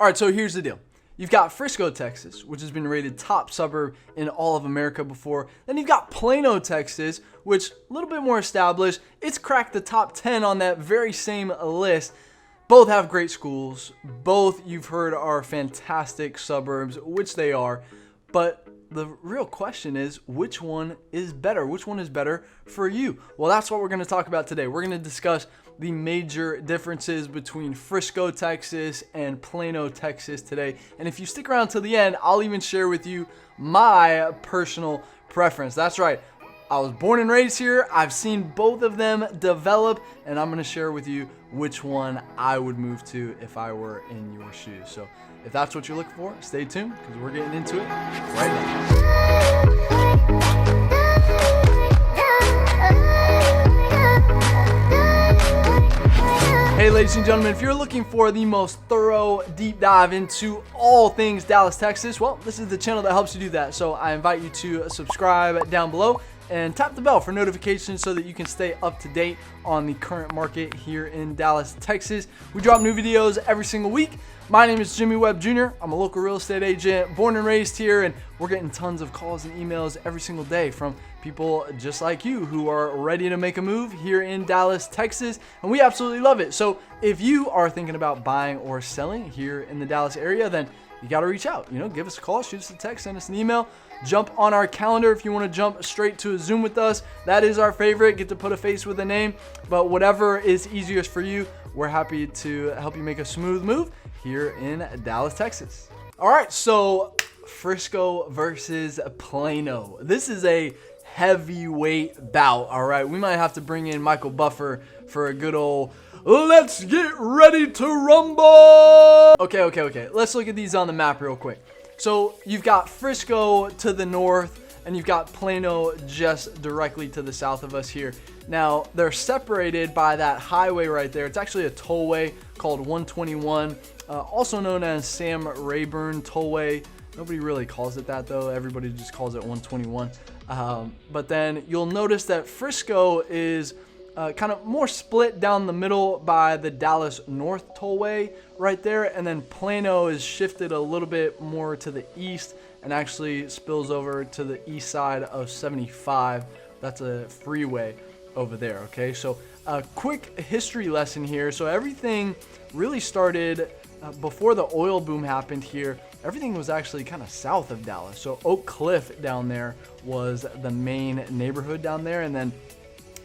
All right, so here's the deal. You've got Frisco, Texas, which has been rated top suburb in all of America before. Then you've got Plano, Texas, which a little bit more established. It's cracked the top 10 on that very same list. Both have great schools. Both, you've heard, are fantastic suburbs, which they are. But the real question is, which one is better? Which one is better for you? Well, that's what we're going to talk about today. We're going to discuss the major differences between Frisco, Texas and Plano, Texas today. And if you stick around till the end, I'll even share with you my personal preference. That's right. I was born and raised here. I've seen both of them develop, and I'm going to share with you which one I would move to if I were in your shoes. So if that's what you're looking for, stay tuned because we're getting into it right now. Hey ladies and gentlemen, if you're looking for the most thorough deep dive into all things Dallas, Texas, well, this is the channel that helps you do that. So I invite you to subscribe down below and tap the bell for notifications so that you can stay up to date on the current market here in Dallas, Texas. We drop new videos every single week. My name is Jimmy Webb Jr. I'm a local real estate agent, born and raised here, and we're getting tons of calls and emails every single day from people just like you who are ready to make a move here in Dallas, Texas, and we absolutely love it. So if you are thinking about buying or selling here in the Dallas area, then you got to reach out. Give us a call, shoot us a text, send us an email, jump on our calendar if you want to jump straight to a Zoom with us. That is our favorite. Get to put a face with a name, but whatever is easiest for you, we're happy to help you make a smooth move here in Dallas, Texas. All right, so Frisco versus Plano. This is a heavyweight bout. All right, we might have to bring in Michael Buffer for a good old let's get ready to rumble. Okay. Let's look at these on the map real quick. So you've got Frisco to the north and you've got Plano just directly to the south of us here. Now they're separated by that highway right there. It's actually a tollway called 121, also known as Sam Rayburn Tollway. Nobody really calls it that though. Everybody just calls it 121. But then you'll notice that Frisco is kind of more split down the middle by the Dallas North Tollway right there. And then Plano is shifted a little bit more to the east and actually spills over to the east side of 75. That's a freeway over there. Okay, so a quick history lesson here. So everything really started before the oil boom happened here. Everything was actually kind of south of Dallas. So Oak Cliff down there was the main neighborhood down there. And then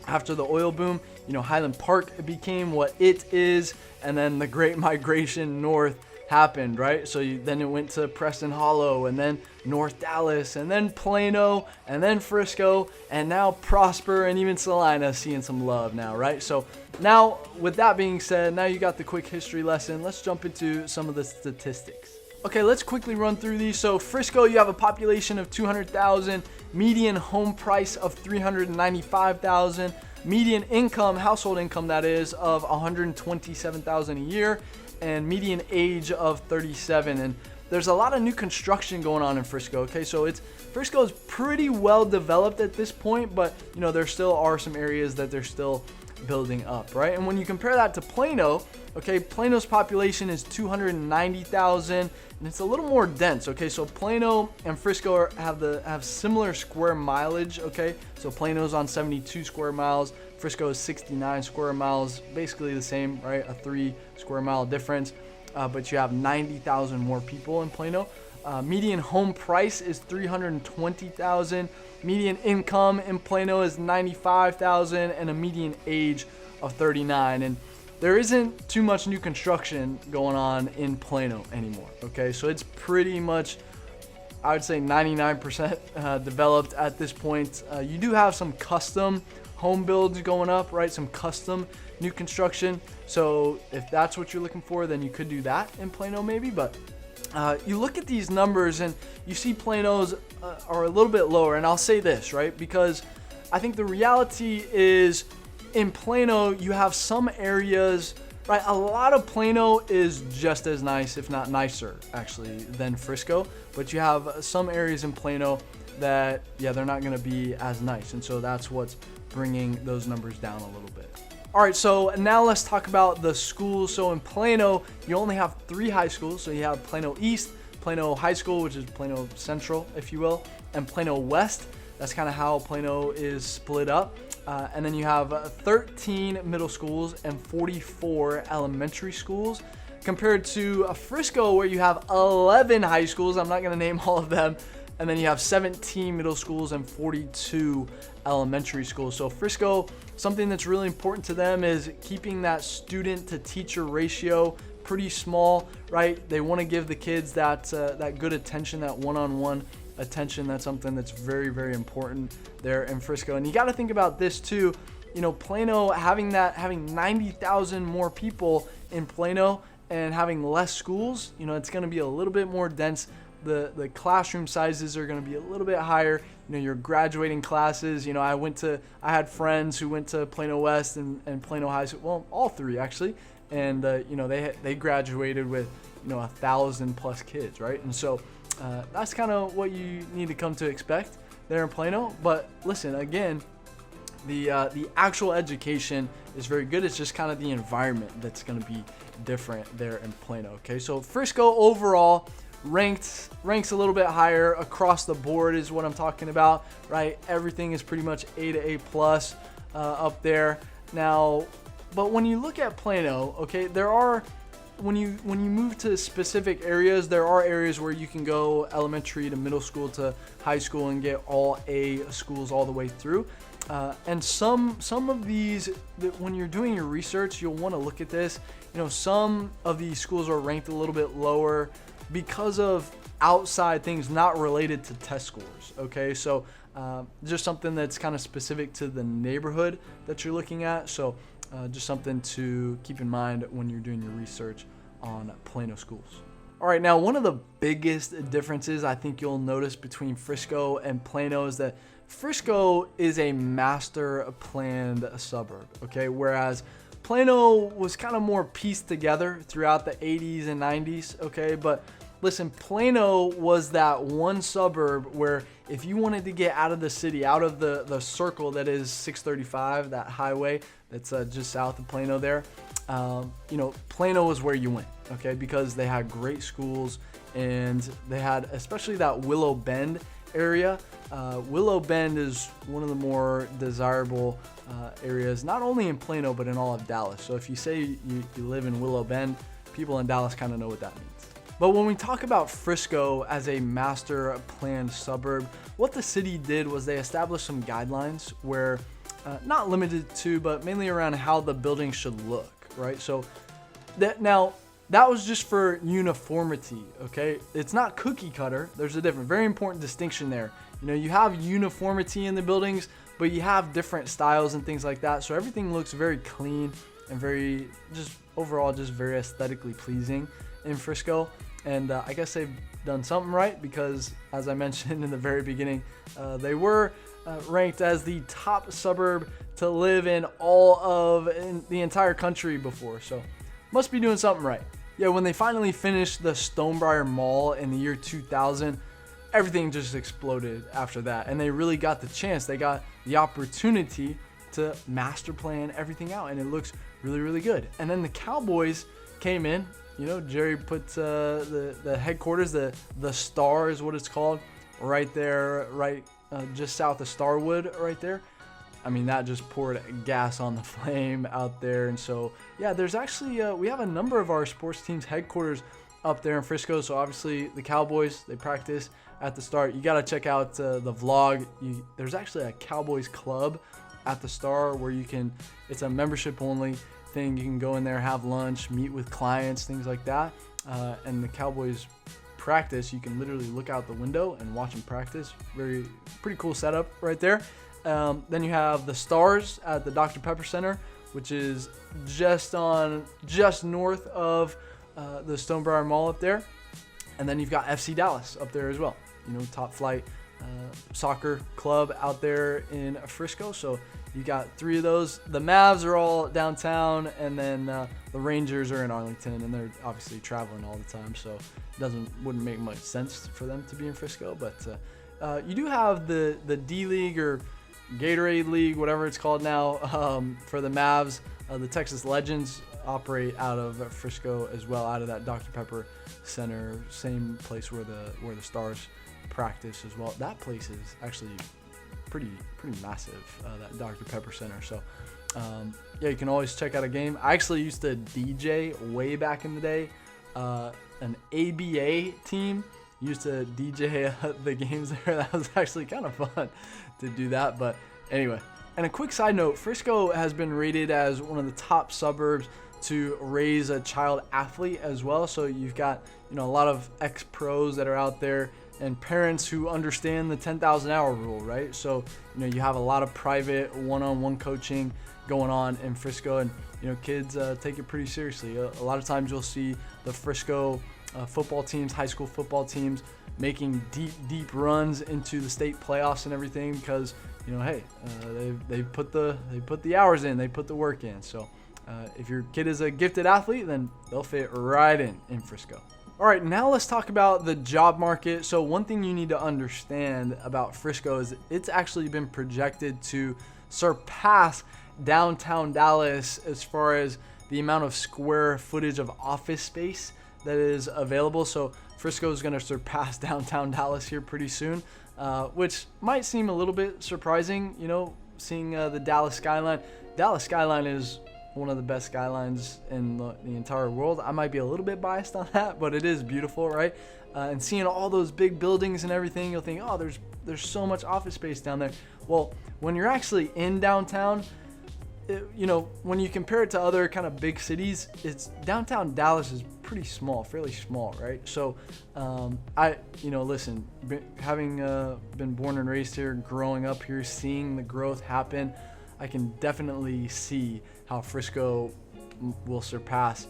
after the oil boom, Highland Park became what it is. And then the Great Migration north happened, right? So then it went to Preston Hollow and then North Dallas and then Plano and then Frisco and now Prosper and even Salina seeing some love now, right? So now with that being said, now you got the quick history lesson. Let's jump into some of the statistics. Okay, let's quickly run through these. So Frisco, you have a population of 200,000, median home price of 395,000, median income, household income that is, of 127,000 a year, and median age of 37. And there's a lot of new construction going on in Frisco. Okay, so Frisco is pretty well developed at this point, but there still are some areas that they're still building up, right? And when you compare that to Plano, okay, Plano's population is 290,000 and it's a little more dense. Okay, so Plano and Frisco have similar square mileage. Okay, so Plano's on 72 square miles, Frisco is 69 square miles, basically the same, right? A 3 square mile difference, but you have 90,000 more people in Plano. Median home price is 320,000. Median income in Plano is 95,000 and a median age of 39. And there isn't too much new construction going on in Plano anymore. Okay, so it's pretty much, I would say 99% developed at this point. You do have some custom home builds going up, right? Some custom new construction. So if that's what you're looking for, then you could do that in Plano maybe. But you look at these numbers and you see Plano's are a little bit lower. And I'll say this, right? Because I think the reality is in Plano, you have some areas, right? A lot of Plano is just as nice, if not nicer, actually, than Frisco. But you have some areas in Plano that, yeah, they're not going to be as nice. And so that's what's bringing those numbers down a little bit. All right, so now let's talk about the schools. So in Plano, you only have 3 high schools. So you have Plano East, Plano High School, which is Plano Central, if you will, and Plano West. That's kind of how Plano is split up. And then you have 13 middle schools and 44 elementary schools, compared to Frisco, where you have 11 high schools. I'm not going to name all of them. And then you have 17 middle schools and 42 elementary schools. So Frisco, something that's really important to them is keeping that student to teacher ratio pretty small, right? They want to give the kids that good attention, that one-on-one attention. That's something that's very, very important there in Frisco. And you got to think about this too. You know, Plano having 90,000 more people in Plano and having less schools, you know, it's going to be a little bit more dense. The classroom sizes are going to be a little bit higher. You know, your graduating classes, you know, I had friends who went to Plano West and Plano High School, well, all 3 actually. And, you know, they graduated with, you know, 1,000 plus kids, right? And so that's kind of what you need to come to expect there in Plano. But listen, again, the actual education is very good. It's just kind of the environment that's going to be different there in Plano. Okay, so Frisco overall ranks a little bit higher across the board is what I'm talking about, right? Everything is pretty much A to A plus up there now. But when you look at Plano, okay, there are, when you move to specific areas, there are areas where you can go elementary to middle school to high school and get all A schools all the way through. And some of these, when you're doing your research, you'll want to look at this. You know, some of these schools are ranked a little bit lower because of outside things not related to test scores. Okay, so just something that's kind of specific to the neighborhood that you're looking at. So just something to keep in mind when you're doing your research on Plano schools. All right, now one of the biggest differences I think you'll notice between Frisco and Plano is that Frisco is a master planned suburb, okay? Whereas Plano was kind of more pieced together throughout the 80s and 90s, okay? But listen, Plano was that one suburb where if you wanted to get out of the city, out of the circle that is 635, that highway that's just south of Plano there, you know, Plano was where you went, okay? Because they had great schools and they had, especially that Willow Bend area. Willow Bend is one of the more desirable areas, not only in Plano, but in all of Dallas. So if you say you live in Willow Bend, people in Dallas kind of know what that means. But when we talk about Frisco as a master planned suburb, what the city did was they established some guidelines where, not limited to, but mainly around how the building should look, right? So that was just for uniformity, okay? It's not cookie cutter. There's a very important distinction there. You know, you have uniformity in the buildings, but you have different styles and things like that. So everything looks very clean and very, just overall, just very aesthetically pleasing in Frisco. And I guess they've done something right because, as I mentioned in the very beginning, they were ranked as the top suburb to live in in the entire country before. So must be doing something right. Yeah, when they finally finished the Stonebriar Mall in the year 2000, everything just exploded after that. And they really got the chance. They got the opportunity to master plan everything out. And it looks really, really good. And then the Cowboys came in. You know, Jerry put the headquarters, the Star is what it's called, right there, just south of Starwood right there. I mean, that just poured gas on the flame out there. And so, yeah, there's actually, we have a number of our sports teams headquarters up there in Frisco. So obviously the Cowboys, they practice at the Star. You got to check out the vlog. There's actually a Cowboys club at the Star where it's a membership only thing. You can go in there, have lunch, meet with clients, things like that. And the Cowboys practice, you can literally look out the window and watch them practice. Pretty cool setup right there. Then you have the Stars at the Dr. Pepper Center, which is just north of the Stonebriar Mall up there. And then you've got FC Dallas up there as well. You know, top flight soccer club out there in Frisco. So you got 3 of those. The Mavs are all downtown, and then the Rangers are in Arlington, and they're obviously traveling all the time. So it wouldn't make much sense for them to be in Frisco. But you do have the D League, or Gatorade League, whatever it's called now, for the Mavs. The Texas Legends operate out of Frisco as well, out of that Dr. Pepper Center, same place where the Stars practice as well. That place is actually pretty massive, that Dr. Pepper Center. So yeah, you can always check out a game. I actually used to DJ way back in the day. An ABA team used to DJ the games there. That was actually kind of fun to do that. But anyway, and a quick side note, Frisco has been rated as one of the top suburbs to raise a child athlete as well. So you've got, a lot of ex-pros that are out there and parents who understand the 10,000 hour rule, right? So, you have a lot of private one-on-one coaching going on in Frisco, and, kids take it pretty seriously. A lot of times you'll see the Frisco football teams, high school football teams, making deep runs into the state playoffs and everything because, hey, they put the hours in, they put the work in. So if your kid is a gifted athlete, then they'll fit right in Frisco. All right, now let's talk about the job market. So one thing you need to understand about Frisco is it's actually been projected to surpass downtown Dallas as far as the amount of square footage of office space that is available. So Frisco is going to surpass downtown Dallas here pretty soon, which might seem a little bit surprising, seeing the Dallas skyline. Dallas skyline is one of the best skylines in the entire world. I might be a little bit biased on that, but it is beautiful, right? And seeing all those big buildings and everything, you'll think, oh, there's so much office space down there. Well, when you're actually in downtown, when you compare it to other kind of big cities, downtown Dallas is pretty small, fairly small, right? So listen, having been born and raised here, growing up here, seeing the growth happen, I can definitely see how Frisco will surpass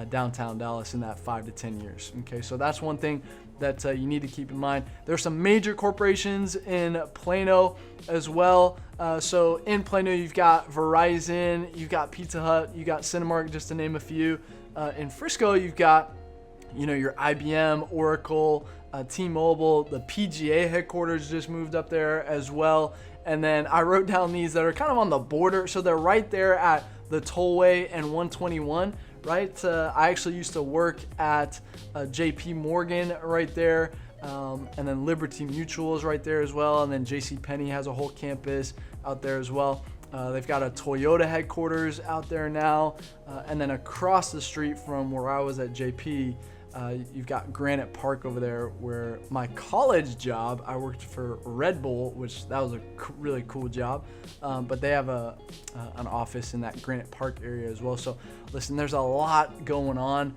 downtown Dallas in that 5 to 10 years. Okay, so that's one thing that you need to keep in mind. There's some major corporations in Plano as well. So in Plano, you've got Verizon, you've got Pizza Hut, you got Cinemark, just to name a few. In Frisco, you've got your IBM, Oracle, T-Mobile. The PGA headquarters just moved up there as well. And then I wrote down these that are kind of on the border. So they're right there at the Tollway and 121, right? I actually used to work at JP Morgan right there. And then Liberty Mutual is right there as well. And then JCPenney has a whole campus out there as well. They've got a Toyota headquarters out there now. And then across the street from where I was at JP, you've got Granite Park over there, where my college job, I worked for Red Bull, which that was a really cool job. But they have an office in that Granite Park area as well. So listen, there's a lot going on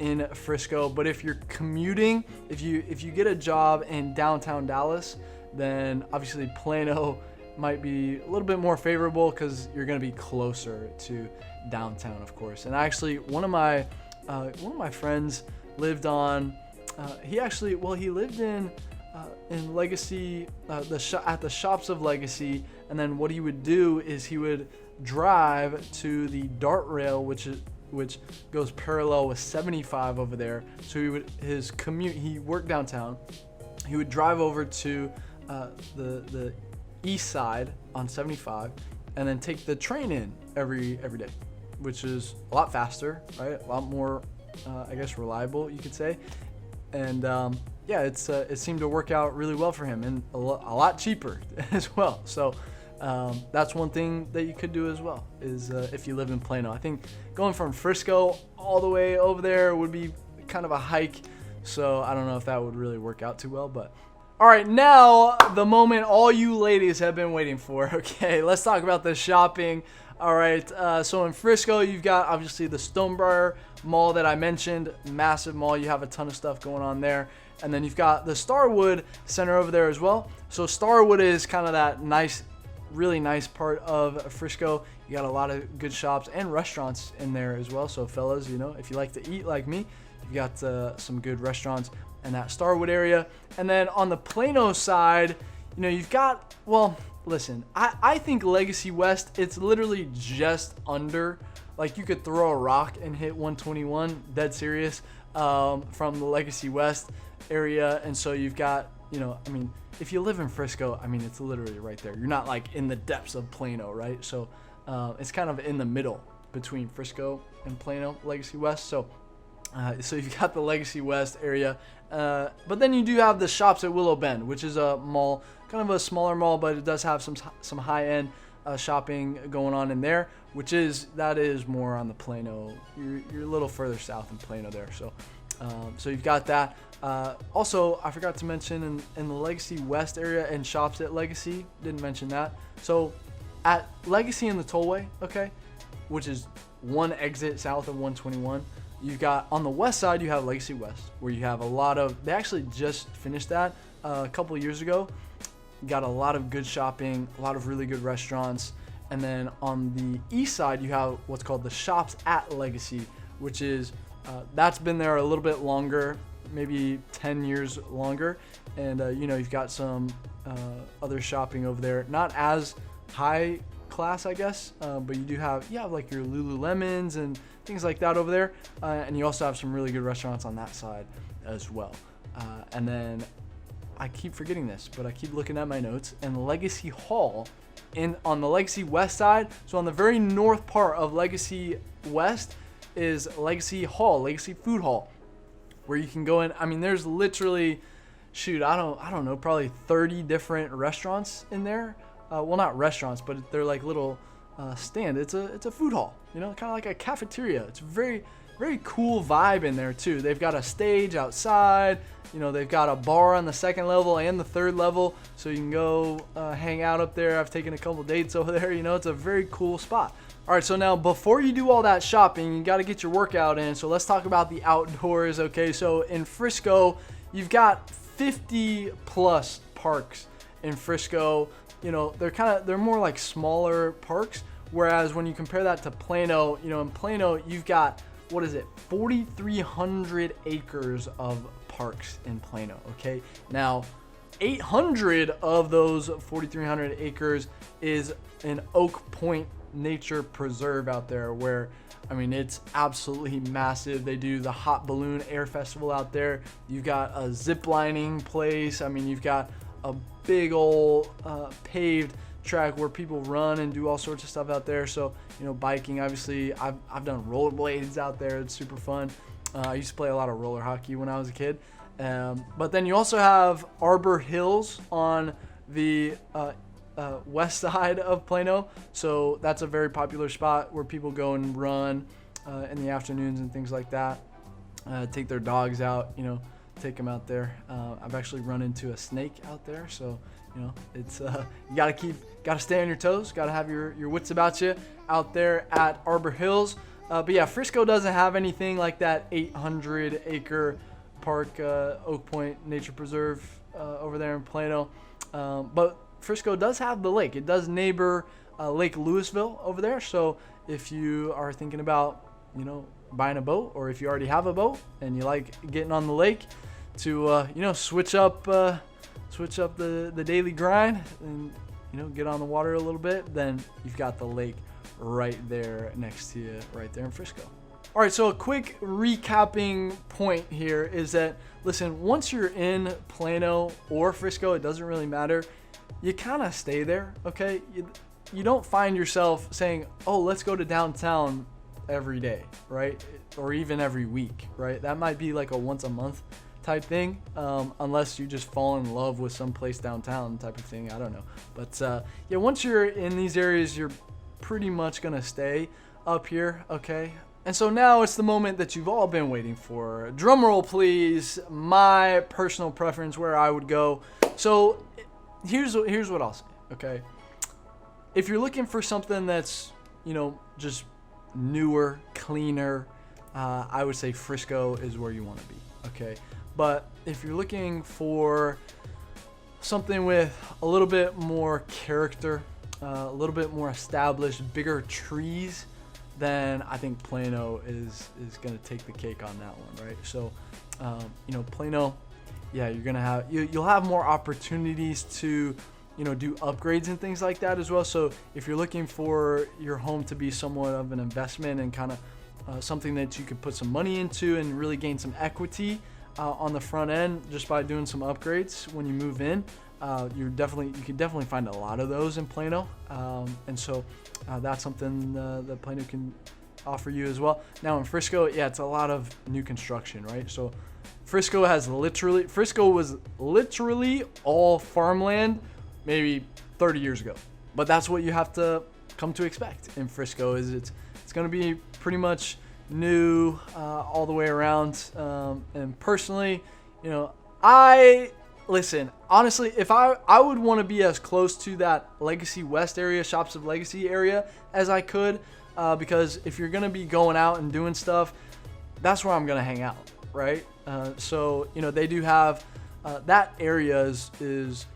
in Frisco. But if you're commuting, if you get a job in downtown Dallas, then obviously Plano might be a little bit more favorable because you're going to be closer to downtown, of course. And actually, one of my friends lived on. He lived in Legacy, at the Shops of Legacy, and then what he would do is he would drive to the Dart Rail, which goes parallel with 75 over there. So his commute. He worked downtown. He would drive over to the east side on 75, and then take the train in every day, which is a lot faster, right? A lot more, I guess, reliable, you could say. And it seemed to work out really well for him, and a lot cheaper as well. So that's one thing that you could do as well, is if you live in Plano. I think going from Frisco all the way over there would be kind of a hike. So I don't know if that would really work out too well, but all right, now the moment all you ladies have been waiting for. Okay, let's talk about the shopping. All right, so in Frisco, you've got obviously the Stonebriar Mall that I mentioned, massive mall. You have a ton of stuff going on there. And then you've got the Starwood Center over there as well. So Starwood is kind of that nice, really nice part of Frisco. You got a lot of good shops and restaurants in there as well. So fellas, if you like to eat like me, you've got some good restaurants in that Starwood area. And then on the Plano side, you've got, well, listen, I think Legacy West, it's literally just under, like you could throw a rock and hit 121, dead serious, from the Legacy West area. And so you've got, you know, I mean, if you live in Frisco, I mean, it's literally right there. You're not like in the depths of Plano, right? So it's kind of in the middle between Frisco and Plano, Legacy West. So you've got the Legacy West area, but then you do have the Shops at Willow Bend, which is a mall, kind of a smaller mall, but it does have some high-end shopping going on in there, that is more on the Plano. You're a little further south in Plano there, so you've got that. Also, I forgot to mention in the Legacy West area and Shops at Legacy, didn't mention that. So at Legacy and the Tollway, okay, which is one exit south of 121. You've got on the west side, you have Legacy West, where you have a lot of, they actually just finished that a couple of years ago. Got a lot of good shopping, a lot of really good restaurants. And then on the east side, you have what's called the Shops at Legacy, which is, that's been there a little bit longer, maybe 10 years longer. And, you know, you've got some other shopping over there, not as high class, I guess, but you have like your Lululemons and things like that over there. And you also have some really good restaurants on that side as well. And then I keep forgetting this, but I keep looking at my notes, and Legacy Hall on the Legacy West side. So on the very north part of Legacy West is Legacy Hall, Legacy Food Hall, where you can go in. I mean, there's literally, I don't know, probably 30 different restaurants in there. Well, not restaurants, but they're like little stand. It's a food hall, you know, kind of like a cafeteria. It's very cool vibe in there too. They've got a stage outside. You know, they've got a bar on the second level and the third level, so you can go hang out up there. I've taken a couple dates over there. You know, it's a very cool spot. All right, so now before you do all that shopping, you got to get your workout in. So let's talk about the outdoors. Okay, so in Frisco, you've got 50 plus parks in Frisco. You know, they're more like smaller parks. Whereas when you compare that to Plano, you know, in Plano, you've got, 4,300 acres of parks in Plano, okay? Now, 800 of those 4,300 acres is an Oak Point Nature Preserve out there where, I mean, it's absolutely massive. They do the Hot Balloon Air Festival out there. You've got a zip lining place. I mean, you've got a big old paved track where people run and do all sorts of stuff out there. So, you know, biking, obviously, I've done rollerblades out there. It's super fun. I used to play a lot of roller hockey when I was a kid. But then you also have Arbor Hills on the west side of Plano. So that's a very popular spot where people go and run in the afternoons and things like that. Take their dogs out, you know, take them out there. I've actually run into a snake out there. So, you know, it's you gotta stay on your toes, gotta have your wits about you out there at Arbor Hills. But yeah, Frisco doesn't have anything like that 800 acre park, Oak Point Nature Preserve over there in Plano. But Frisco does have the lake. It does neighbor Lake Louisville over there. So if you are thinking about, you know, buying a boat, or if you already have a boat and you like getting on the lake to, you know, switch up the daily grind and, you know, get on the water a little bit, then you've got the lake right there next to you, right there in Frisco. All right, so a quick recapping point here is that, listen, once you're in Plano or Frisco, it doesn't really matter. You kind of stay there, okay? You don't find yourself saying, oh, let's go to downtown every day, right? Or even every week, right? That might be like a once a month type thing, unless you just fall in love with some place downtown type of thing. I don't know. But yeah, once you're in these areas, you're pretty much gonna stay up here, okay? And so now it's the moment that you've all been waiting for. Drum roll, please. My personal preference where I would go. So here's what I'll say, okay? If you're looking for something that's, you know, just newer, cleaner, I would say Frisco is where you want to be, okay? But if you're looking for something with a little bit more character, a little bit more established, bigger trees, then I think Plano is going to take the cake on that one, right? So, you know, Plano, yeah, you're going to have, you'll have more opportunities to, you know, do upgrades and things like that as well. So if you're looking for your home to be somewhat of an investment and kind of something that you could put some money into and really gain some equity, on the front end just by doing some upgrades when you move in. You can definitely find a lot of those in Plano, and so that's something that Plano can offer you as well. Now in Frisco, yeah, it's a lot of new construction, right? So Frisco was literally all farmland maybe 30 years ago, but that's what you have to come to expect in Frisco. Is it's going to be pretty much new all the way around. And personally, listen, honestly, if I would want to be as close to that Legacy West area, Shops of Legacy area as I could, because if you're going to be going out and doing stuff, that's where I'm going to hang out, right? So, they do have, that area is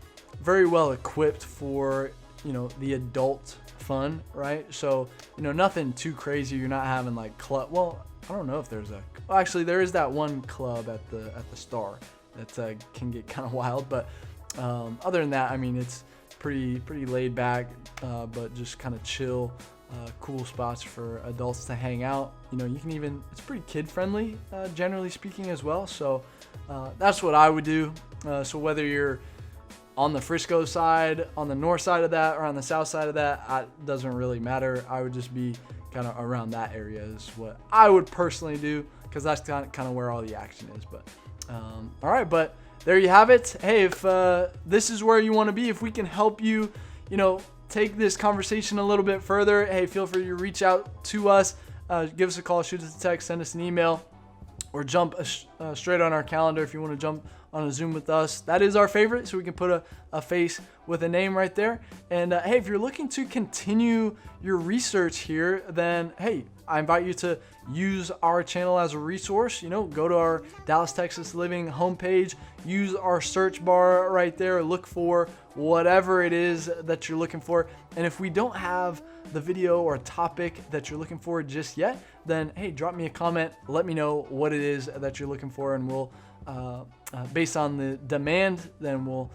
very well equipped for, the adult fun, right? So, nothing too crazy. You're not having like club. Well, I don't know if there's actually there is that one club at the Star that can get kind of wild, but other than that, I mean, it's pretty laid back, but just kind of chill, cool spots for adults to hang out. It's pretty kid friendly, generally speaking as well. So that's what I would do. So whether you're on the Frisco side, on the north side of that, or on the south side of that, doesn't really matter. I would just be kind of around that area is what I would personally do, because that's kind of where all the action is. But all right, but there you have it. Hey, if this is where you want to be, if we can help you, take this conversation a little bit further, hey, feel free to reach out to us. Give us a call, shoot us a text, send us an email, or jump straight on our calendar if you want to jump on a Zoom with us. That is our favorite, so we can put a face with a name right there. And hey, if you're looking to continue your research here, then hey, I invite you to use our channel as a resource. Go to our Dallas, Texas Living homepage, use our search bar right there, look for whatever it is that you're looking for. And if we don't have the video or topic that you're looking for just yet, then hey, drop me a comment, let me know what it is that you're looking for, and we'll based on the demand, then we'll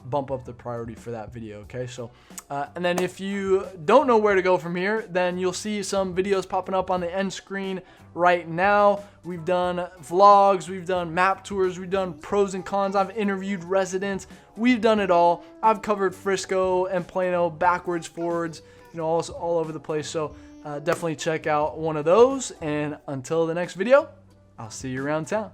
bump up the priority for that video. Okay, so and then if you don't know where to go from here, then you'll see some videos popping up on the end screen right now. We've done vlogs, we've done map tours, we've done pros and cons, I've interviewed residents, we've done it all. I've covered Frisco and Plano backwards, forwards, all over the place. So definitely check out one of those, and until the next video, I'll see you around town.